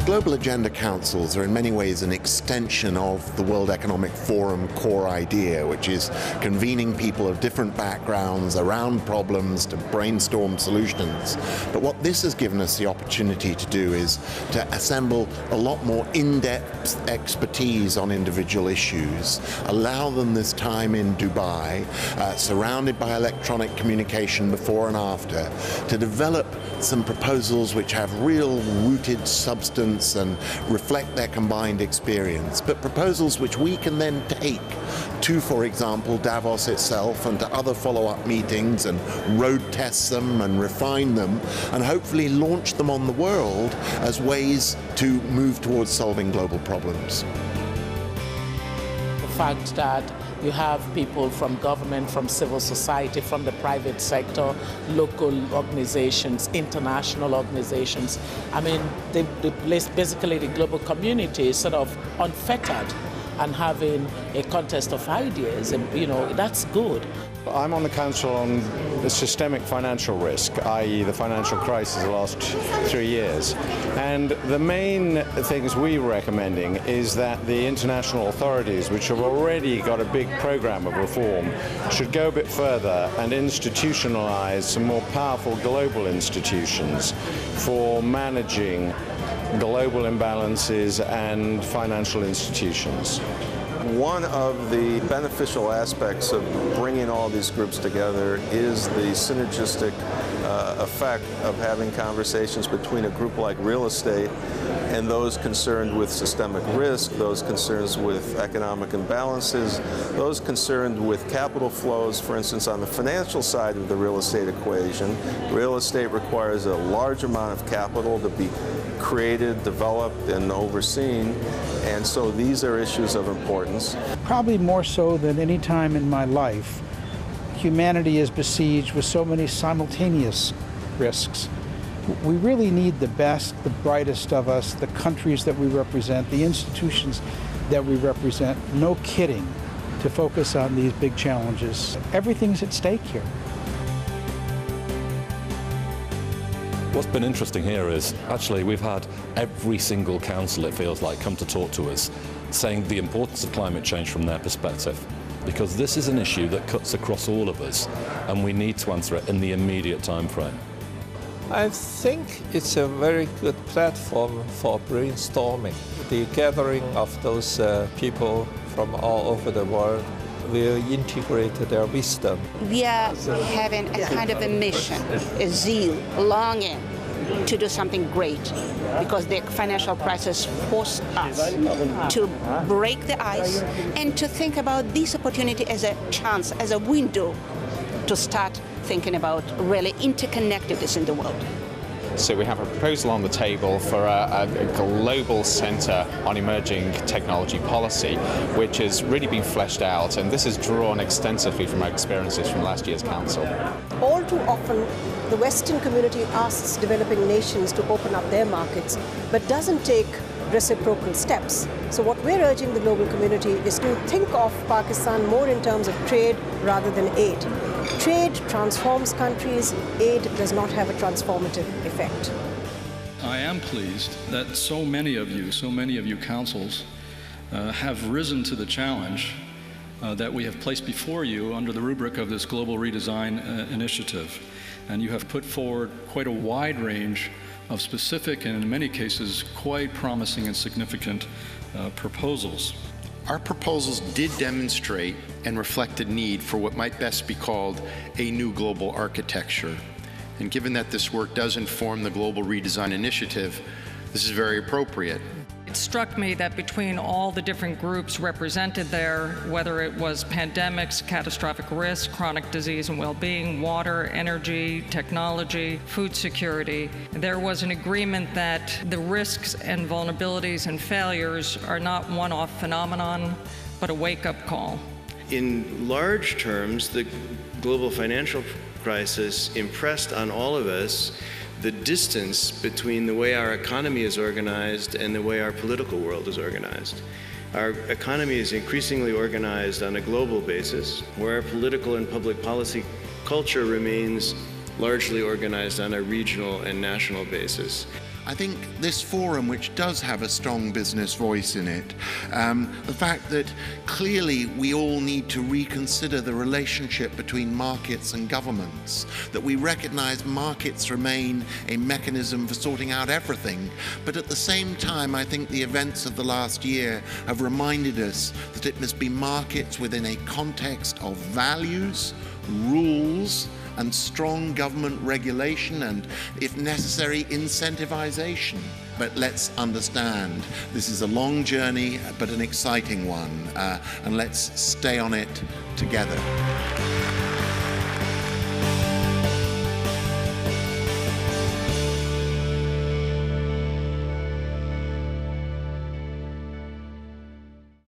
Global Agenda Councils are in many ways an extension of the World Economic Forum core idea, which is convening people of different backgrounds around problems to brainstorm solutions. But what this has given us the opportunity to do is to assemble a lot more in-depth expertise on individual issues, allow them this time in Dubai, surrounded by electronic communication before and after, to develop some proposals which have real rooted substance and reflect their combined experience, but proposals which we can then take to, for example, Davos itself and to other follow-up meetings and road test them and refine them and hopefully launch them on the world as ways to move towards solving global problems. The fact that you have people from government, from civil society, from the private sector, local organizations, international organizations. I mean, basically the global community is sort of unfettered and having a contest of ideas, and that's good. I'm on the Council on the systemic financial risk, i.e. the financial crisis of the last 3 years. And the main things we're recommending is that the international authorities, which have already got a big program of reform, should go a bit further and institutionalize some more powerful global institutions for managing global imbalances and financial institutions. One of the beneficial aspects of bringing all these groups together is the synergistic effect of having conversations between a group like real estate and those concerned with systemic risk, those concerned with economic imbalances, those concerned with capital flows. For instance, on the financial side of the real estate equation, real estate requires a large amount of capital to be created, developed, and overseen, and so these are issues of importance. Probably more so than any time in my life, humanity is besieged with so many simultaneous risks. We really need the best, the brightest of us, the countries that we represent, the institutions that we represent, no kidding, to focus on these big challenges. Everything's at stake here. What's been interesting here is actually we've had every single council, it feels like, come to talk to us, saying the importance of climate change from their perspective. Because this is an issue that cuts across all of us, and we need to answer it in the immediate time frame. I think it's a very good platform for brainstorming. The gathering of those people from all over the world will integrate their wisdom. We are having a kind of a mission, a zeal, a longing to do something great, because the financial crisis forced us to break the ice and to think about this opportunity as a chance, as a window to start thinking about really interconnectedness in the world. So we have a proposal on the table for a global centre on emerging technology policy, which has really been fleshed out, and this is drawn extensively from our experiences from last year's Council. All too often, the Western community asks developing nations to open up their markets, but doesn't take reciprocal steps. So what we're urging the global community is to think of Pakistan more in terms of trade rather than aid. Trade transforms countries, aid does not have a transformative effect. I am pleased that so many of you councils have risen to the challenge that we have placed before you under the rubric of this Global Redesign Initiative. And you have put forward quite a wide range of specific and in many cases quite promising and significant proposals. Our proposals did demonstrate and reflect a need for what might best be called a new global architecture. And given that this work does inform the Global Redesign Initiative, this is very appropriate. It struck me that between all the different groups represented there, whether it was pandemics, catastrophic risk, chronic disease and well-being, water, energy, technology, food security, there was an agreement that the risks and vulnerabilities and failures are not one-off phenomenon, but a wake-up call. In large terms, the global financial crisis impressed on all of us the distance between the way our economy is organized and the way our political world is organized. Our economy is increasingly organized on a global basis, where our political and public policy culture remains largely organized on a regional and national basis. I think this forum, which does have a strong business voice in it, the fact that clearly we all need to reconsider the relationship between markets and governments, that we recognize markets remain a mechanism for sorting out everything, but at the same time I think the events of the last year have reminded us that it must be markets within a context of values, rules, and strong government regulation and, if necessary, incentivization. But let's understand, this is a long journey, but an exciting one, and let's stay on it together.